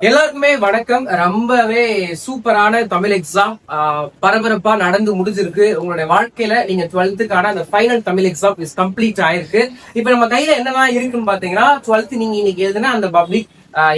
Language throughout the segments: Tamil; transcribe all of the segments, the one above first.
எல்லாருக்குமே வணக்கம். ரொம்பவே சூப்பரான தமிழ் எக்ஸாம் பரபரப்பா நடந்து முடிஞ்சிருக்கு. உங்களுடைய வாழ்க்கையில நீங்க 12th அந்த final Tamil exam is complete ஆயிருக்கு. இப்ப நம்ம கையில என்னெல்லாம் இருக்குன்னு பாத்தீங்கன்னா 12th நீங்க இன்னைக்கு எழுதுனா அந்த பப்ளிக்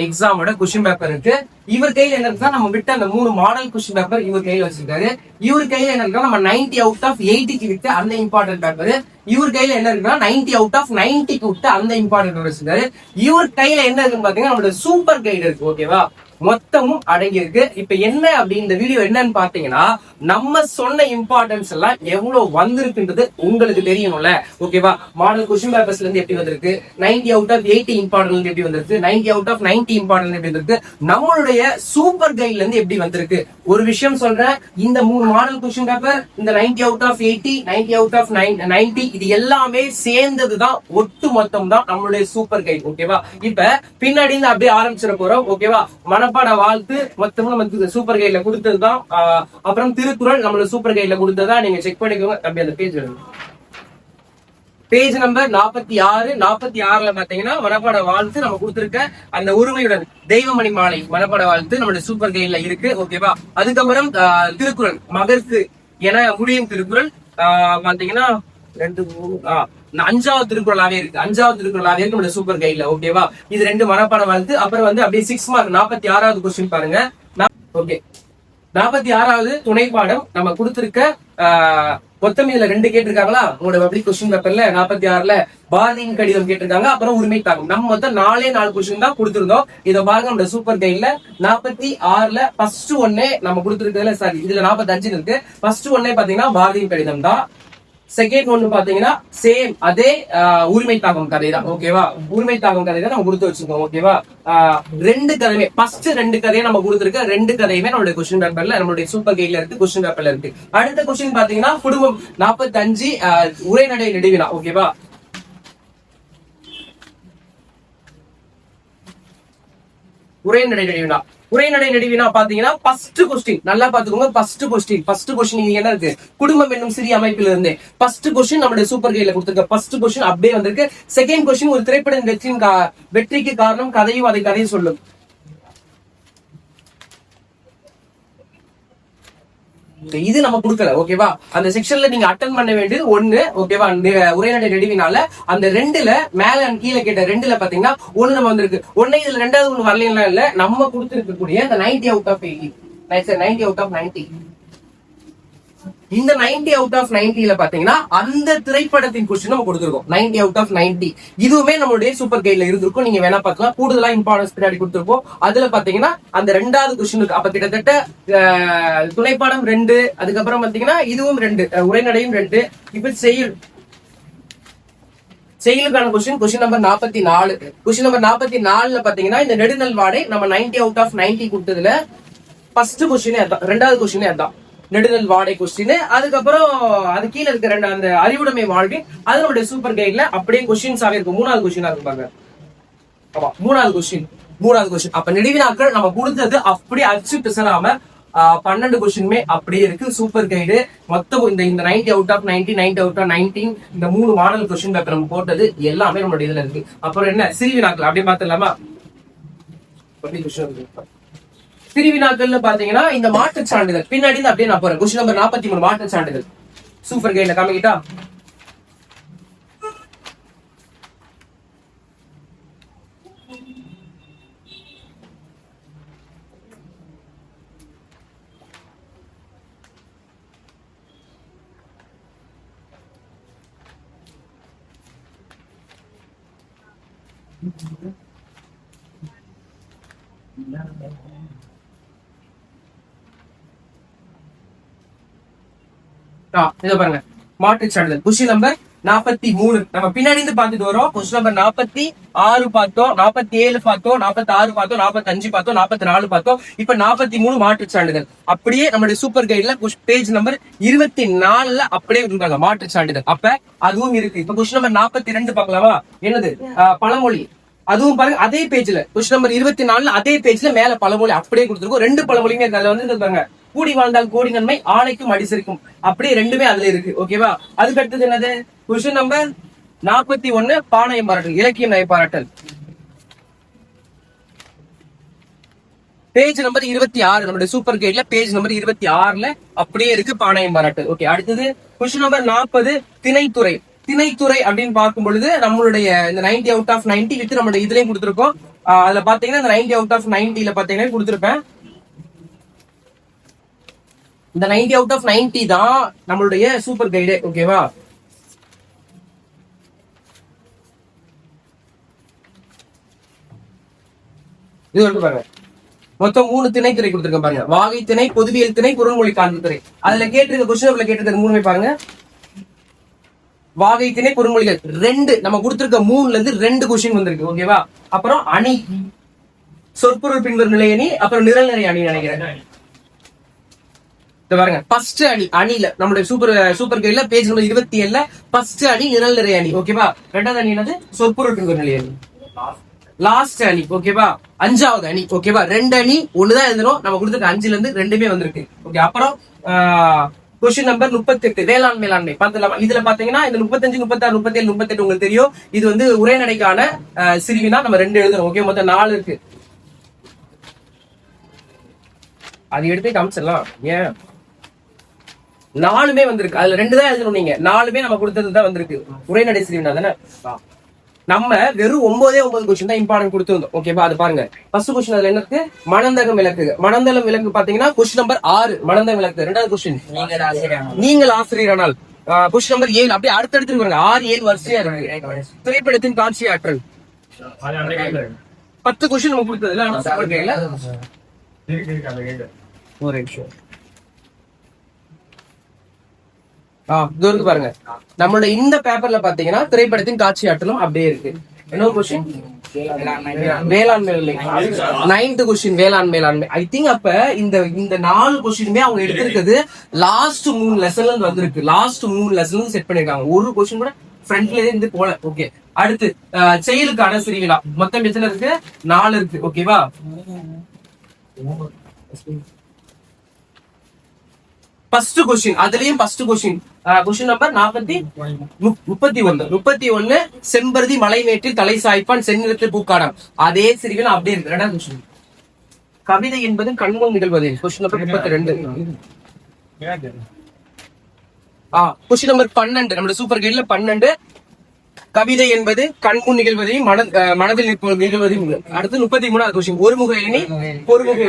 எக்ஸாமோட கொஸ்டின் பேப்பர் இருக்கு. இவர் கையில என்ன இருக்குன்னா நம்ம விட்டு அந்த 3 மாடல் கொஸ்டின் பேப்பர் இவர் கையில வச்சிருக்காரு. இவர் கையில என்ன இருக்குன்னா நம்ம 90 அவுட் ஆஃப் 80க்கு விட்டு அந்த இம்பார்ட்டன்ட் பேப்பர். இவர் கையில என்ன இருக்குன்னா 90 அவுட் ஆஃப் 90க்கு விட்டு அந்த இம்பார்ட்டன்ட் வச்சிருக்காரு. இவர் கையில என்ன இருக்குன்னு பாத்தீங்கன்னா நம்மளோட சூப்பர் கைடு இருக்கு. ஓகேவா, மொத்தமும் அடங்கி இருக்கு. இப்ப என்ன அப்படி இந்த வீடியோ என்னன்னு பாத்தீங்கன்னா நம்ம சொன்ன இம்பார்ட்டன்ஸ் எல்லாம் எவ்வளவு வந்திருக்குன்றது உங்களுக்கு தெரியணும்ல. ஓகேவா, மாடல் கொஸ்டின் பேப்பர்ஸ்ல இருந்து எப்படி வந்திருக்கு, 90 அவுட் ஆஃப் 80 இம்பார்ட்டன்ட் எப்படி வந்திருக்கு, 90 அவுட் ஆஃப் 90 இம்பார்ட்டன்ட் எப்படி வந்திருக்கு, நம்மளுடைய சூப்பர் கைட்ல இருந்து எப்படி வந்திருக்கு. ஒரு விஷயம் சொல்றேன், இந்த 3 மாடல் கொஸ்டின் பேப்பர், இந்த 90 அவுட் ஆஃப் 80, 90 அவுட் ஆஃப் 90, இது எல்லாமே சேர்ந்ததுதான் ஒட்டு மொத்தம் தான் நம்மளுடைய சூப்பர் கைட். ஓகேவா, இப்ப பின்னாடி இருந்து அப்படியே ஆரம்பிச்சிட போறோம். ஓகேவா, மனப்பாட வாழ்த்து மொத்தமும் நமக்கு சூப்பர் கைட்ல கொடுத்ததுதான். அப்புறம் திருக்குறள் நம்மளோட சூப்பர் கைட்ல கொடுத்ததா நீங்க செக் பண்ணிக்கோங்க. அப்படி அந்த பேஜ் பேஜ் நம்பர் 46. 46ல பாத்தீங்கன்னா மனப்பாட வாழ்த்து நம்ம கொடுத்திருக்க அந்த உரிமையுடன் தெய்வமணி மாலை மனப்பாட வாழ்த்து நம்மளுடைய சூப்பர் கைட்ல இருக்கு. ஓகேவா, அதுக்கப்புறம் திருக்குறள் மகர்க்கு என முடியும் திருக்குறள் பாத்தீங்கன்னா 2 3 5வது திருக்குறளாவே இருக்கு. 5வது திருக்குறளாவே இருக்கு நம்மளுடைய சூப்பர் கைட்ல. ஓகேவா, இது 2 மனப்பாட வாழ்த்து. அப்புறம் அப்படியே 6 மார்க் 46வது கொஸ்டின் பாருங்க. ஓகே, 46வது துணை பாடம் நம்ம கொடுத்திருக்க மொத்தம் இதுல 2 கேட்டிருக்காங்களா உங்களோட பப்ளிக் கொஸ்டின் பேப்பர்ல. 46ல பாரதியின் கடிதம் கேட்டிருக்காங்க, அப்புறம் உரிமை தாக்கம். நம்ம மொத்தம் 4 கொஸ்டின் தான் கொடுத்திருந்தோம். இதை பாருங்க நம்ம சூப்பர் கைட்ல 46ல ஃபர்ஸ்ட் ஒன்னே நம்ம கொடுத்திருக்கிறதுல சாரி இதுல 45 இருக்கு. ஃபர்ஸ்ட் ஒன்னே பாத்தீங்கன்னா பாரதியின் கடிதம் தான். செகண்ட் ஒன்னு பாத்தீங்கன்னா சேம் அதே உரிமை தாக்கம் கதை தான். ஓகேவா, உரிமை தாக்கம் கதை தான் நம்ம கொடுத்து வச்சிருக்கோம். ஓகேவா, 2 கதையுமே ஃபர்ஸ்ட் 2 கதையை நம்ம கொடுத்துருக்க 2 கதையுமே நம்மளுடைய கொஸ்டின் பேப்பர்ல நம்மளுடைய சூப்பர் கைட்ல இருக்கு, கொஸ்டின் பேப்பர்ல இருக்கு. அடுத்த கொஸ்டின் பாத்தீங்கன்னா குடும்பம் 45 உரைநடை நெடுவினா. ஓகேவா, உரைநடை நெடுவினா. உரைநடை நெடுவினா பாத்தீங்கன்னா ஃபர்ஸ்ட் கொஸ்டின் நல்லா பாத்துக்கோங்க. ஃபர்ஸ்ட் கொஸ்டின் நீங்க என்ன இருக்கு, குடும்பம் என்னும் சிறிய அமைப்பில் இருந்து ஃபர்ஸ்ட் கொஸ்டின் நம்மளுடைய சூப்பர் கைட்ல கொடுத்திருக்க ஃபர்ஸ்ட் கொஸ்டின் அப்படியே வந்திருக்கு. செகண்ட் கொஸ்டின் ஒரு திரைப்பட வெற்றிக்கு காரணம் கதையும் அதை கதையும் சொல்லும். இது நம்ம கொடுக்கல. ஓகேவா, அந்த செக்ஷன்ல நீங்க அட்டன் பண்ண வேண்டியது 1. ஓகேவா, உரைநடை நெடுவினால அந்த 2ல மேல கீழே கேட்ட 2ல பாத்தீங்கன்னா 1 நம்ம வந்திருக்கு. 1 இதுல 2வது 1 வரலாம் இல்ல, நம்ம கொடுத்திருக்கக்கூடிய அந்த 90 அவுட் ஆஃப் 80, 90 அவுட் ஆஃப் 90, இந்த 90 அவுட் ஆஃப் 90ல பாத்தீங்கன்னா அந்த திரைப்படத்தின் கொஸ்டின் நம்ம கொடுத்திருக்கோம். 90 அவுட் ஆஃப் 90 இதுவுமே நம்மளுடைய சூப்பர் கைட்ல இருந்திருக்கும். நீங்க வேணா பார்க்கலாம். கூடுதலா இம்பார்ட்டன்ஸ் பின்னாடி கொடுத்திருப்போம். அதுல பாத்தீங்கன்னா அந்த 2வது கொஸ்டின் இருக்கு. அப்ப கிட்டத்தட்ட துணைப்பாடம் 2, அதுக்கப்புறம் பாத்தீங்கன்னா இதுவும் 2, உரைநடையும் 2. இப்ப செயலுக்கான கொஸ்டின் நம்பர் 44. கொஸ்டின் நம்பர் 44ல பாத்தீங்கன்னா இந்த நெடுநல் வாடை நம்ம 90 அவுட் ஆஃப் 90 கொடுத்ததுல ஃபர்ஸ்ட் கொஸ்டினே அதான், 2வது கொஸ்டினே அதான் நெடுநல் வாடை கொஸ்டின். அதுக்கப்புறம் அது கீழே இருக்க 2 அந்த அறிவுடைமை வாழ்க்கை அது நம்மளுடைய சூப்பர் கைட்ல அப்படியே கொஸ்டின்ஸாவே இருக்கும். 3வது கொஸ்டினா இருப்பாங்க. ஆமா, 3வது கொஸ்டின். அப்ப நெடுவினாக்கள் நம்ம கொடுத்தது அப்படியே அச்சு பிசலாம 12 கொஸ்டினுமே அப்படியே இருக்கு. சூப்பர் கைடு மொத்தம் இந்த 90 அவுட் ஆஃப் 90, 90 அவுட் ஆஃப் 19 இந்த 3 மாடல் கொஸ்டின் பேப்பர் நம்ம போட்டது எல்லாமே நம்மளுடைய இதுல இருக்கு. அப்புறம் என்ன சிறுவினாக்கள் அப்படியே பாத்துலாமா. பிரிவினாக்கள்ல பாத்தீங்கன்னா இந்த மாற்று சான்றிதழ் பின்னாடி அப்படியே நான் போறேன். கொஸ்டின் நம்பர் 43 மாற்று சான்றிதழ் சூப்பர் கைட்ல காமிக்கிட்டா. இத பாருங்க, மாற்று சான்றிதழ் கொஸ்டின் நம்பர் 43 நம்ம பின்னாடி இருந்து பாத்துட்டு வரோம். கொஸ்டின் நம்பர் 46 பார்த்தோம், 47 பார்த்தோம், 46 பார்த்தோம், 45 பார்த்தோம், 44 பார்த்தோம். இப்ப 43 மாற்று சான்றிதழ் அப்படியே நம்மளுடைய சூப்பர் கைட்ல பேஜ் நம்பர் 24ல அப்படியே இருக்காங்க மாற்று சான்றிதழ். அப்ப அதுவும் இருக்கு. இப்ப கொஸ்டின் நம்பர் 42 பாக்கலாமா, என்னது பழமொழி. அதுவும் பாருங்க அதே பேஜ்ல கொஸ்டின் நம்பர் 24ல அதே பேஜ்ல மேல பழமொழி அப்படியே கொடுத்துருக்கோம். 2 பழமொழியுமே அதுல வந்து பாருங்க, கூடி வாழ்ந்தால் கோடி நன்மை ஆணைக்கும் அடிசரிக்கும் அப்படியே 2மே அதுல இருக்கு. ஓகேவா, அதுக்கு அடுத்தது என்னது கொஸ்டின் நம்பர் 41 பாளையம் பாராட்டல் இலக்கியம் நய பாராட்டல். பேஜ் நம்பர் 26 நம்மளுடைய சூப்பர் கைட்ல பேஜ் நம்பர் 26ல அப்படியே இருக்கு பாளையம் பாராட்டு. ஓகே, அடுத்தது கொஸ்டின் நம்பர் 40 திணைத்துறை. திணைத்துறை அப்படின்னு பார்க்கும் பொழுது நம்மளுடைய இந்த 90 அவுட் ஆஃப் 90 வித் நம்மளுடைய இதுலயும் கொடுத்துருக்கோம். அதுல பாத்தீங்கன்னா இந்த 90 அவுட் ஆஃப் 90ல பாத்தீங்கன்னா கொடுத்துருப்பேன். இந்த 90 அவுட் ஆஃப் 90 தான் நம்மளுடைய சூப்பர் கைடு. ஓகேவா, இது வந்து பாருங்க மொத்தம் 3 திணைத்துறை கொடுத்துருக்கேன் பாருங்க. வாகை திணை, பொதுவியல் திணை, குறுமொழி காண்பு துறை. அதுல கேட்டிருக்க கொஸ்டின் கேட்டிருக்க 3 பாருங்க. வாகை திணை, குறுமொழிகள் 2 நம்ம கொடுத்திருக்க 3ல இருந்து 2 கொஸ்டின் வந்திருக்கு. ஓகேவா, அப்புறம் அணி, சொற்பொருள் பின்வரும் நிலை அணி, அப்புறம் நிரல் நிறை அணி நினைக்கிறேன். பாருங்க ஃபர்ஸ்ட் அணி, அணில நம்மளுடைய சூப்பர் கைட்ல பேஜ் நம்பர் 27ல ஃபர்ஸ்ட் அணி நிரல் நிறை அணி. ஓகேவா, ரெண்டாவது அணி என்னது சொற்பொருள் பின்வரும் நிலை அணி. லாஸ்ட் அணி ஓகேவா, 5வது அணி. ஓகேவா, 2 அணி 1 தான் எழுதணும். நம்ம கொடுத்துருக்க 5ல இருந்து 2மே வந்திருக்கு. ஓகே, அப்புறம் கொஸ்டின் நம்பர் 38 வேளாண் மேலாண்மை பாத்துலாமா. இதுல பாத்தீங்கன்னா இந்த 35, 36, 37, 38 உங்களுக்கு தெரியும். இது வந்து உரைநடைக்கான சிறுவினா நம்ம 2 எழுதணும். ஓகே, மொத்தம் 4 இருக்கு. அது எடுத்து காமிச்சிடலாம். ஏன் 4மே வந்திருக்கு, அதுல 2 தான் எழுதணும். நீங்க 4மே நம்ம கொடுத்தது தான் வந்திருக்கு. உரைநடை சிறுவினா தானே. நம்ம வெறும் 9 கொஸ்டின் தான் இம்பார்ட்டன்ட் கொடுத்திருந்தோம். ஓகேவா, அது பாருங்க. ஃபர்ஸ்ட் கொஸ்டின் அதுல என்ன இருக்கு, மணந்தகம் விளக்கு. மணந்தகம் விளக்கு பாத்தீங்கன்னா கொஸ்டின் நம்பர் 6 மணந்தகம் விளக்கு. ரெண்டாவது கொஸ்டின் நீங்கள் ஆசிரியரானால். கொஸ்டின் நம்பர் 7 அப்படியே அடுத்தடுத்து பாருங்க. 6, 7 வரிசையா இருக்கு. திரைப்படத்தின் காட்சி ஆற்றல் 10 கொஸ்டின் நம்ம கொடுத்ததுல ஒரு நிமிஷம் பாருங்க. நம்மளோட இந்த பேப்பர்ல பாத்தீங்கன்னா திரைப்படத்தின் காட்சி ஆற்றலும் அப்படியே இருக்கு. என்ன கொஸ்டின், வேளாண் மேலாண்மை. 9th கொஸ்டின் வேளாண் மேலாண்மை. ஐ திங்க் அப்ப இந்த 4 கொஸ்டினுமே அவங்க எடுத்திருக்கிறது லாஸ்ட் 3 லெசன்ல இருந்து வந்திருக்கு. லாஸ்ட் 3 லெசன்ல செட் பண்ணிருக்காங்க. ஒரு கொஸ்டின் கூட ஃப்ரண்ட்ல இருந்து போல. ஓகே, அடுத்து செயலுக்கான சிறுவினா மொத்தம் எத்தனை இருக்கு, 4 இருக்கு. ஓகேவா, ஃபர்ஸ்ட் கொஸ்டின் அதுலயும் ஃபர்ஸ்ட் கொஸ்டின் நம்பர் 31 செம்பருதி மலைமேட்டில் தலை சாய்ப்பான் செந்நிறத்து பூக்காடம். அதே சிறுவினா அப்படியே இருக்கு. ரெண்டாவது கொஸ்டின் கவிதை என்பது கண்முன் நிகழ்வது. Question number 32. கொஸ்டின் நம்பர் 12 நம்மளோட சூப்பர் கைட்ல 12 கவிதை என்பது கண்முன் நிகழ்வதையும் மனதில் நிகழ்வதையும். அடுத்து 33வது கொஸ்டின் ஒருமுக எண்ணி பொறுமுக.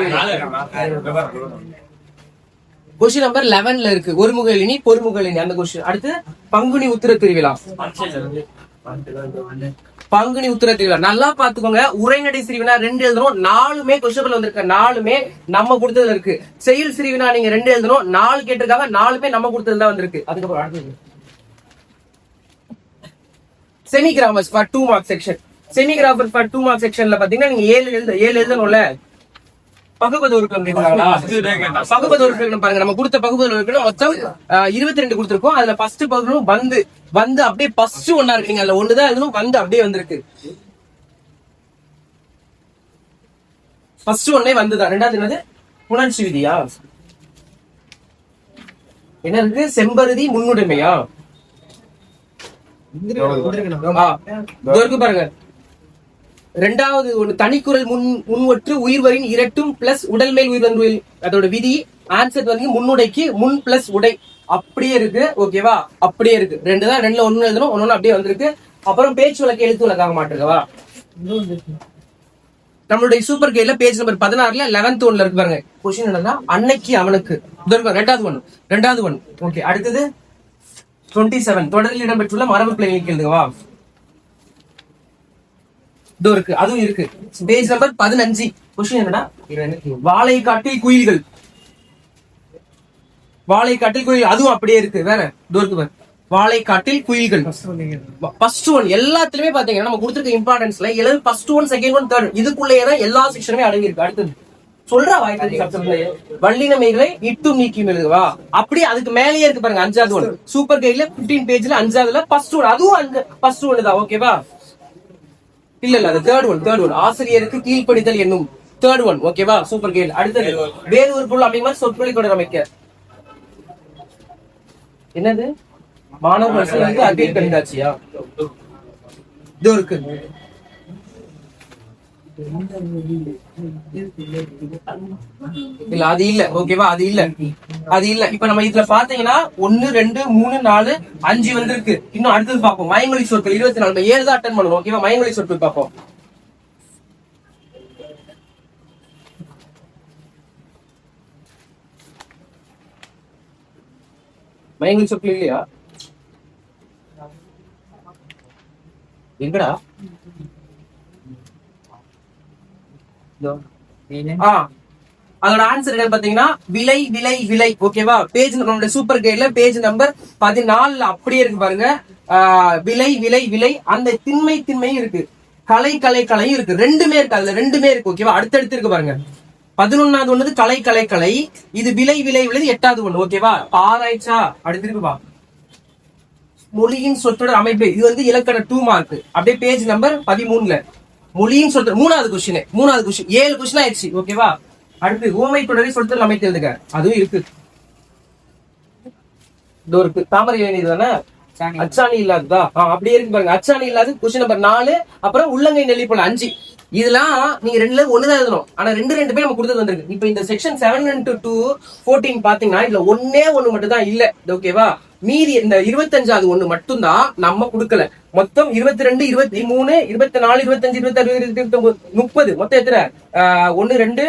கொஸ்டின் நம்பர் 11ல இருக்கு ஒருமுக எண்ணி பொறுமுக எண்ணி அந்த கொஸ்டின். அடுத்து பங்குனி உத்திர திருவிழா. பங்குனி உத்திர திருவிழா நல்லா பாத்துக்கோங்க. உரைநடை சிறுவினா 2 எழுதணும். 4மே கொஸ்டின் வந்திருக்க 4மே நம்ம கொடுத்ததுல இருக்கு. செயல் சிறுவினா நீங்க 2 எழுதணும். 4 கேட்டிருக்காங்க. 4மே நம்ம கொடுத்ததுல தான் வந்திருக்கு. அதுக்கப்புறம் அடுத்தது semi Cramer's for 2 mark section. Semi grammar for 2 mark செக்ஷன்ல பாத்தீங்கன்னா நீங்க 7 எழுதணும்ல. பகுபத உறுப்பினர் பாருங்க. நம்ம கொடுத்த பகுபத உறுப்பினர் மொத்தம் 22 கொடுத்திருக்கோம். அதுல ஃபர்ஸ்ட் பகுதியும் வந்து அப்படியே ஃபர்ஸ்ட் ஒன்னா இருக்கீங்க. அதுல 1 தான் எழுதணும். வந்து அப்படியே வந்திருக்கு. ஃபர்ஸ்ட் ஒன்னே வந்துதான். ரெண்டாவது என்னது புணர்ச்சி விதியா என்ன இருக்கு, செம்பருதி முன்னுடைமையா பாருங்க. ரெண்டாவது ஒண்ணு தனிக்குறள் முன்வற்று உயிர்வரின் இரட்டும் பிளஸ் உடல் மேல் உயிர் அதோட விதி. ஆன்சர் வந்து முன்னுடைக்கு முன் பிளஸ் உடை அப்படியே இருக்கு. ஓகேவா, அப்படியே இருக்கு. 2 தான் 2ல 1 எழுதணும். 1 அப்படியே வந்திருக்கு. அப்புறம் பேச்சு வழக்கு எழுத்து வழக்காக மாட்டிருக்கவா. நம்மளுடைய சூப்பர் கைட்ல பேஜ் நம்பர் 16ல 11th ஒன்ல இருக்கு பாருங்க. கொஸ்டின் என்னன்னா அன்னைக்கு அவனுக்கு. ரெண்டாவது ஒன். ஓகே, அடுத்தது 27 தொடரில் இடம்பெற்றுள்ள மரபு பிள்ளைகளுக்கு எழுதுவா. இதோ இருக்கு, அதுவும் இருக்கு. Page number 15. கொஸ்டின் என்னன்னா வாழை காட்டில் குயில்கள். அதுவும் அப்படியே இருக்கு. வேற இதோ இருக்கு பாரு, வாழை காட்டில் குயில்கள். ஃபர்ஸ்ட் ஒன் எல்லாத்துலயுமே பாத்தீங்கன்னா நம்ம கொடுத்திருக்க இம்பார்ட்டன்ஸ்ல first one, second one, third இதுக்குள்ளேயேதான் எல்லா செக்ஷனுமே அடங்கி இருக்கு. அடுத்தது சொல்ற வாய்ப்பு வள்ளினமைகளை இட்டும் நீக்கியும் எழுதுவா. அப்படி அதுக்கு மேலேயே இருக்கு பாருங்க. 5வது ஒன் சூப்பர் கைட்ல 15 பேஜ்ல 5வதுல ஃபர்ஸ்ட் ஒன். அதுவும் ஃபர்ஸ்ட் ஒன் தான். ஓகேவா, இல்ல அது தேர்ட் ஒன் ஆசிரியருக்கு கீழ்ப்படிதல் என்னும் தேர்ட் ஒன். ஓகேவா, சூப்பர் கைட். அடுத்தது வேறு ஒரு பொருள் அப்படிங்கிற சொற்களை தொடர் அமைக்க. என்னது மாணவர்கள் அறிவியல் கண்காட்சியா. இது இருக்கு. இல்ல அது இல்ல, ஓகேவா? அது இல்ல, அது இல்ல. இப்ப நம்ம இதுல பாத்தீங்கன்னா 1 2 3 4 5 வந்திருக்கு. இன்னும் அடுத்தது பார்ப்போம். மயங்கொலி சொற்கள் 24. நம்ம 7 தான் அட்டன் பண்ணுவோம், ஓகேவா? மயங்கொலி சொற்கள் பார்ப்போம். மயங்கொலி சொற்கள் இல்லையா? எங்கடா? அதோட ஆன்சர் என்ன பாத்தீங்கன்னா விலை விலை விலை, ஓகேவா? பேஜ் நம்மளுடைய சூப்பர் கைட்ல பேஜ் நம்பர் 14 அப்படியே இருக்கு பாருங்க. விலை விலை விலை. அந்த திண்மை திண்மையும் இருக்கு, கலை கலை கலையும் இருக்கு, ரெண்டுமே இருக்கு. அதுல ரெண்டுமே இருக்கு, ஓகேவா? அடுத்தடுத்து இருக்கு பாருங்க. 11வது ஒண்ணு கலை கலை கலை, இது விலை விலை விலை 8வது ஒண்ணு, ஓகேவா? ஆராய்ச்சா அடுத்து இருக்குப்பா. மொழியின் சொற்றொடர் அமைப்பு, இது வந்து இலக்கண 2 மார்க். அப்படியே பேஜ் நம்பர் 13ல மொழியின் சொற்றொடர் 3வது கொஸ்டின். 7 கொஸ்டின் ஆயிடுச்சு, ஓகேவா? அடுத்து ஊமை தொடரை சொற்றொடர் அமைத்து எழுதுக, அதுவும் இருக்கு. இருக்கு தாமரை வேணியது தானே, அச்சாணி இல்லாததா? அப்படியே இருக்கு பாருங்க. அச்சாணி இல்லாத கொஸ்டின் நம்பர் 4. அப்புறம் உள்ளங்கை நெல்லி போல 5. இதெல்லாம் நீங்க 2ல 1 தான் எழுதணும். ஆனா 2 பேர் நம்ம கொடுத்தது வந்திருக்கு. இப்ப இந்த செக்ஷன் 7-2-14 பாத்தீங்கன்னா இதுல ஒண்ணு மட்டும் தான் இல்ல, ஓகேவா? மீதி இந்த 25வது ஒண்ணு மட்டும் தான் நம்ம கொடுக்கல. மொத்தம் 22 23 24 25 26 29 30. மொத்தம் எத்தனை? 1 2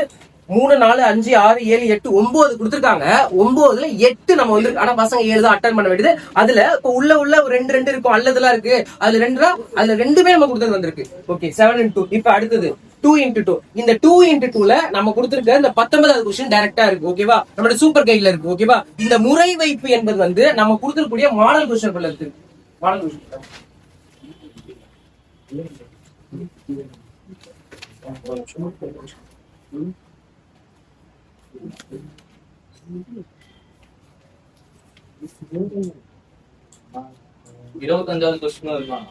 3 4 5 6 7 8 9 கொடுத்துருக்காங்க. 9ல 8 நம்ம வந்து, ஆனா பசங்க 7 தான் அட்டன் பண்ண வேண்டியது. அதுல இப்ப உள்ள ஒரு 2 இருக்கும், அல்லதெல்லாம் இருக்கு. அதுல 2 தான், அதுல 2 நம்ம கொடுத்தது வந்திருக்கு. ஓகே, 7-2. இப்ப அடுத்தது 2x2. இந்த 2x2ல நம்ம கொடுத்திருக்க இந்த 19வது கொஸ்டின் டைரக்டா இருக்கு, ஓகேவா? நம்மளோட சூப்பர் கைட்ல இருக்கு, ஓகேவா? இந்த முறை வைப்பு என்பது வந்து நம்ம கொடுத்திருக்கக்கூடிய மாடல் கொஸ்டின் இருக்கு. மாடல் கொஸ்டின் இருபத்தஞ்சாவது கொஸ்டின் இருக்கான்.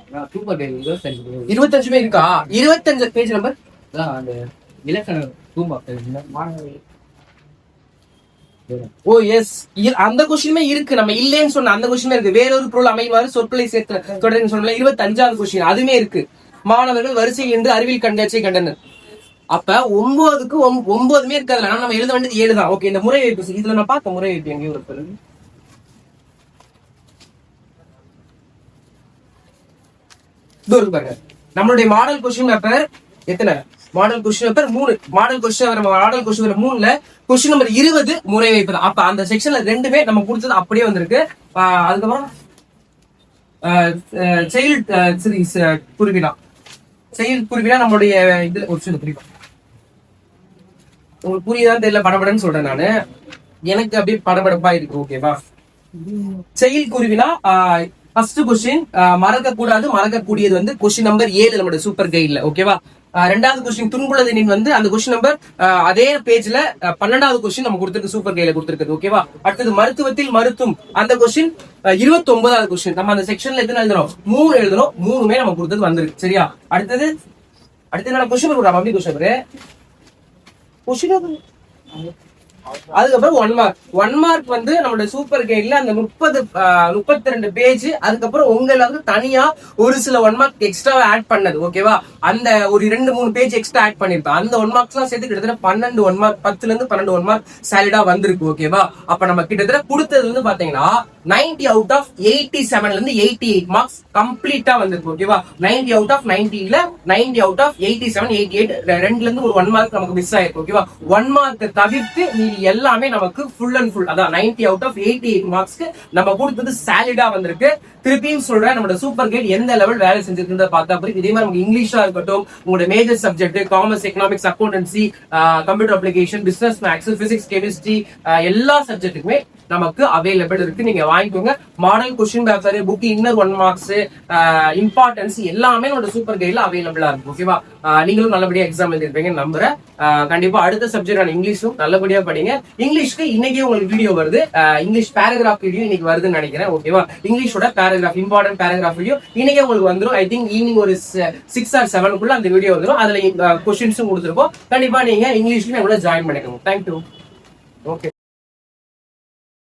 25 இருக்கா? 25 பேஜ் நம்பர் அந்த இலக்கண ஓ எஸ், அந்த கொஸ்டினுமே இருக்கு. நம்ம இல்லைன்னு சொன்ன அந்த கொஸ்டின் இருக்கு. வேறொரு பொருள் அமைவாறு சொற்களை சேர்த்து தொடர்ந்து சொன்ன 25வது கொஸ்டின் அதுமே இருக்கு. மாணவர்கள் வரிசையில் என்று அறிவியல் கண்காட்சியை கண்டனர். அப்ப 9க்கு 9மே இருக்காது. நம்ம எழுத வேண்டியது 7 தான். ஓகே, இந்த முறை வைப்பு இதுல நான் பார்த்த முறை வைப்பு எங்கேயும் இருப்பது. நம்மளுடைய மாடல் கொஸ்டின் பேப்பர் எத்தனை? Model question paper 3. Model question 3ல கொஸ்டின் நம்பர் 20 முறை வைப்பு தான். அப்ப அந்த செக்ஷன்ல 2மே நம்ம கொடுத்தது அப்படியே வந்திருக்கு. அதுக்கப்புறம் செயல் குறிப்பிடா நம்மளுடைய இதுல ஒரு சில குறிப்பா உங்களுக்கு புரியுதான் தெரியல, படபடன்னு சொல்றேன் நானு. எனக்கு அப்படியே படபடப்பா இருக்கு, ஓகேவா? செயல் குருவினா ஃபர்ஸ்ட் கொஸ்டின் மறக்கக்கூடியது வந்து கொஸ்டின் நம்பர் 7 நம்மளுடைய சூப்பர் கைட்ல, ஓகேவா? 2வது கொஸ்டின் துன்புள்ளதெனின் வந்து அந்த கொஸ்டின் நம்பர் அதே பேஜ்ல 12வது கொஸ்டின் நம்ம கொடுத்திருக்கு, சூப்பர் கைட்ல கொடுத்திருக்கு, ஓகேவா? அடுத்தது மருத்துவத்தில் மருத்துவம், அந்த கொஸ்டின் 29வது கொஸ்டின். நம்ம அந்த செக்ஷன்ல எத்தனை எழுதணும்? 3 எழுதணும். 3மே நம்ம கொடுத்தது வந்திருக்கு, சரியா? அடுத்து என்ன கொஸ்டின் கொடுக்குறோம்? அப்படி கொஸ்டின் அதுக்கப்புறம் 1 மார்க் வந்து நம்மளோட சூப்பர் கைட்ல அந்த 32 பேஜ். அதுக்கப்புறம் உங்களுக்கு தனியா ஒரு சில 1 மார்க் எக்ஸ்ட்ரா ஆட் பண்ணது, ஓகேவா? அந்த ஒரு 2-3 பேஜ் எக்ஸ்ட்ரா ஆட் பண்ணிருப்பேன். அந்த 1 மார்க்ஸ் எல்லாம் சேர்த்து கிட்டத்தட்ட 12 1 மார்க், 10ல இருந்து 12 1 மார்க் சாலிடா வந்திருக்கு, ஓகேவா? அப்ப நம்ம கிட்டத்தட்ட கொடுத்தது வந்து பாத்தீங்கன்னா 90 அவுட் ஆஃப் 87ல இருந்து 88 மார்க்ஸ் கம்ப்ளீட்டா வந்திருக்கு, ஓகேவா? 90 அவுட் ஆஃப் 90ல 90 அவுட் ஆஃப் 87 88 2ல இருந்து ஒரு 1 மார்க் நமக்கு மிஸ் ஆயிருக்கு, ஓகேவா? 1 மார்க் தவிர்த்து மீதி எல்லாமே நமக்கு ஃபுல் அண்ட் ஃபுல், அதான் 90 அவுட் ஆஃப் 88 மார்க்ஸ்க்கு நம்ம கொடுத்தது சாலிடா வந்திருக்கு. திருப்பியும் சொல்றேன், நம்மளோட சூப்பர் கைட் எந்த லெவல் வேலை செஞ்சிருக்கிறத பார்த்தா புரியும். இதே மாதிரி நமக்கு இங்கிலீஷா இருக்கட்டும், உங்களோட major subject commerce, economics, accountancy, computer application, business maths, physics, chemistry, எல்லா சப்ஜெக்ட்டுக்குமே நமக்கு அவைலபிள் இருக்கு. நீங்க வாங்கிக்கோங்க. மாடல் கொஸ்டின் பேப்பர், புக் இன்னர் 1 மார்க்ஸ், இம்பார்ட்டன்ஸ் எல்லாமே நம்மளோட சூப்பர் கைட்ல அவைலபிளா இருக்கு, ஓகேவா? நீங்களும் நல்லபடியா எக்ஸாம் எழுதிருப்பீங்க நம்புறேன். கண்டிப்பா அடுத்த சப்ஜெக்ட் இங்கிலீஷும் நல்லபடியா படிங்க. இங்கிலீஷ்க்கு இன்னைக்கே உங்களுக்கு வீடியோ வருது. இங்கிலீஷ் பேராகிராஃப் வீடியோ இன்னைக்கு வருதுன்னு நினைக்கிறேன், ஓகேவா? இங்கிலீஷோட பேராகிராஃப், இம்பார்ட்டன்ட் பேராகிராஃப் வீடியோ இன்னைக்கே உங்களுக்கு வந்துடும். ஐ திங்க் ஈவினிங் ஒரு 6 or 7 அந்த வீடியோ வந்துடும். அதுல கொஸ்டின்ஸும் கொடுத்துருக்கோம். கண்டிப்பா நீங்க இங்கிலீஷ்லயும் எவ்வளவு ஜாயின் பண்ணிக்கோங்க. தேங்க்யூ. ஓகே.